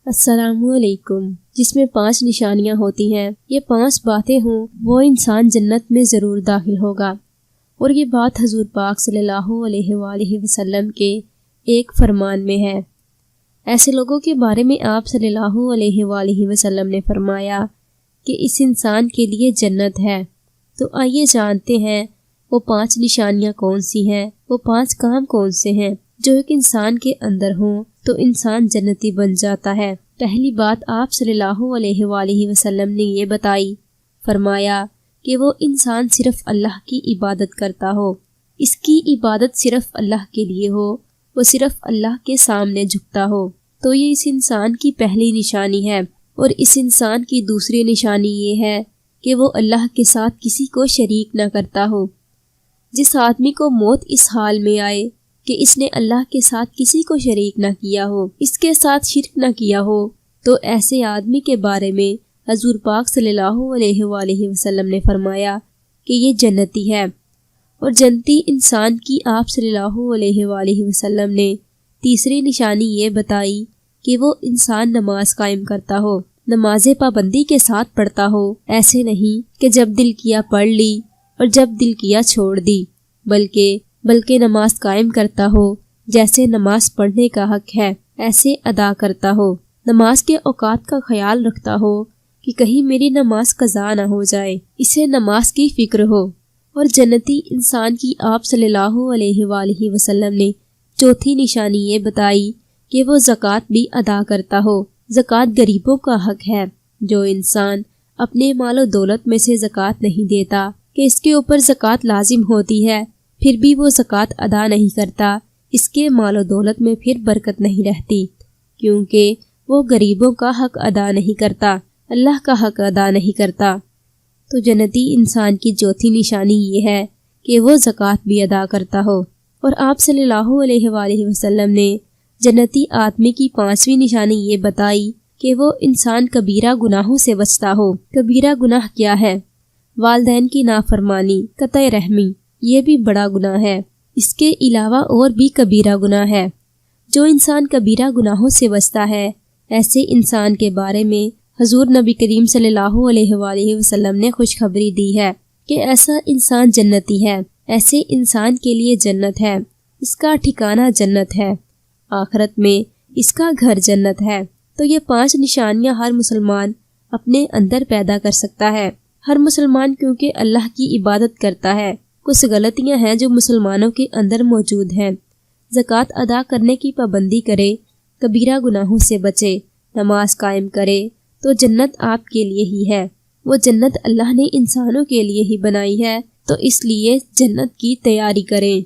السلام علیکم، جس میں 5 نشانیاں ہوتی ہیں، یہ 5 باتیں ہوں وہ انسان جنت میں ضرور داخل ہوگا۔ اور یہ بات حضور پاک صلی اللہ علیہ وآلہ وسلم کے ایک فرمان میں ہے۔ ایسے لوگوں کے بارے میں آپ صلی اللہ علیہ وآلہ وسلم نے فرمایا کہ اس انسان کے لیے جنت ہے۔ تو آئیے جانتے ہیں وہ 5 نشانیاں کون سی ہیں، وہ 5 کام کون سے ہیں جو ایک انسان کے اندر ہوں تو انسان جنتی بن جاتا ہے۔ پہلی بات آپ صلی اللہ علیہ وآلہ وسلم نے یہ بتائی، فرمایا کہ وہ انسان صرف اللہ کی عبادت کرتا ہو، اس کی عبادت صرف اللہ کے لیے ہو، وہ صرف اللہ کے سامنے جھکتا ہو۔ تو یہ اس انسان کی پہلی نشانی ہے۔ اور اس انسان کی دوسری نشانی یہ ہے کہ وہ اللہ کے ساتھ کسی کو شریک نہ کرتا ہو۔ جس آدمی کو موت اس حال میں آئے کہ اس نے اللہ کے ساتھ کسی کو شریک نہ کیا ہو، اس کے ساتھ شرک نہ کیا ہو، تو ایسے آدمی کے بارے میں حضور پاک صلی اللہ علیہ وآلہ وسلم نے فرمایا کہ یہ جنتی ہے۔ اور جنتی انسان کی آپ صلی اللہ علیہ وآلہ وسلم نے تیسری نشانی یہ بتائی کہ وہ انسان نماز قائم کرتا ہو، نماز پابندی کے ساتھ پڑھتا ہو۔ ایسے نہیں کہ جب دل کیا پڑھ لی اور جب دل کیا چھوڑ دی، بلکہ نماز قائم کرتا ہو، جیسے نماز پڑھنے کا حق ہے ایسے ادا کرتا ہو، نماز کے اوقات کا خیال رکھتا ہو کہ کہیں میری نماز قضا نہ ہو جائے، اسے نماز کی فکر ہو۔ اور جنتی انسان کی آپ صلی اللہ علیہ وآلہ وسلم نے چوتھی نشانی یہ بتائی کہ وہ زکوٰۃ بھی ادا کرتا ہو۔ زکوٰۃ غریبوں کا حق ہے۔ جو انسان اپنے مال و دولت میں سے زکوٰۃ نہیں دیتا کہ اس کے اوپر زکوٰۃ لازم ہوتی ہے، پھر بھی وہ زکوٰۃ ادا نہیں کرتا، اس کے مال و دولت میں پھر برکت نہیں رہتی، کیونکہ وہ غریبوں کا حق ادا نہیں کرتا، اللہ کا حق ادا نہیں کرتا۔ تو جنتی انسان کی چوتھی نشانی یہ ہے کہ وہ زکوٰۃ بھی ادا کرتا ہو۔ اور آپ صلی اللہ علیہ وآلہ وسلم نے جنتی آدمی کی 5ویں نشانی یہ بتائی کہ وہ انسان کبیرہ گناہوں سے بچتا ہو۔ کبیرہ گناہ کیا ہے؟ والدین کی نافرمانی، قطع رحمی، یہ بھی بڑا گناہ ہے۔ اس کے علاوہ اور بھی کبیرہ گناہ ہے۔ جو انسان کبیرہ گناہوں سے بچتا ہے، ایسے انسان کے بارے میں حضور نبی کریم صلی اللہ علیہ وآلہ وسلم نے خوشخبری دی ہے کہ ایسا انسان جنتی ہے، ایسے انسان کے لیے جنت ہے، اس کا ٹھکانہ جنت ہے، آخرت میں اس کا گھر جنت ہے۔ تو یہ 5 نشانیاں ہر مسلمان اپنے اندر پیدا کر سکتا ہے۔ ہر مسلمان کیونکہ اللہ کی عبادت کرتا ہے، کچھ غلطیاں ہیں جو مسلمانوں کے اندر موجود ہیں۔ زکوٰۃ ادا کرنے کی پابندی کرے، کبیرہ گناہوں سے بچے، نماز قائم کرے، تو جنت آپ کے لیے ہی ہے۔ وہ جنت اللہ نے انسانوں کے لیے ہی بنائی ہے، تو اس لیے جنت کی تیاری کریں۔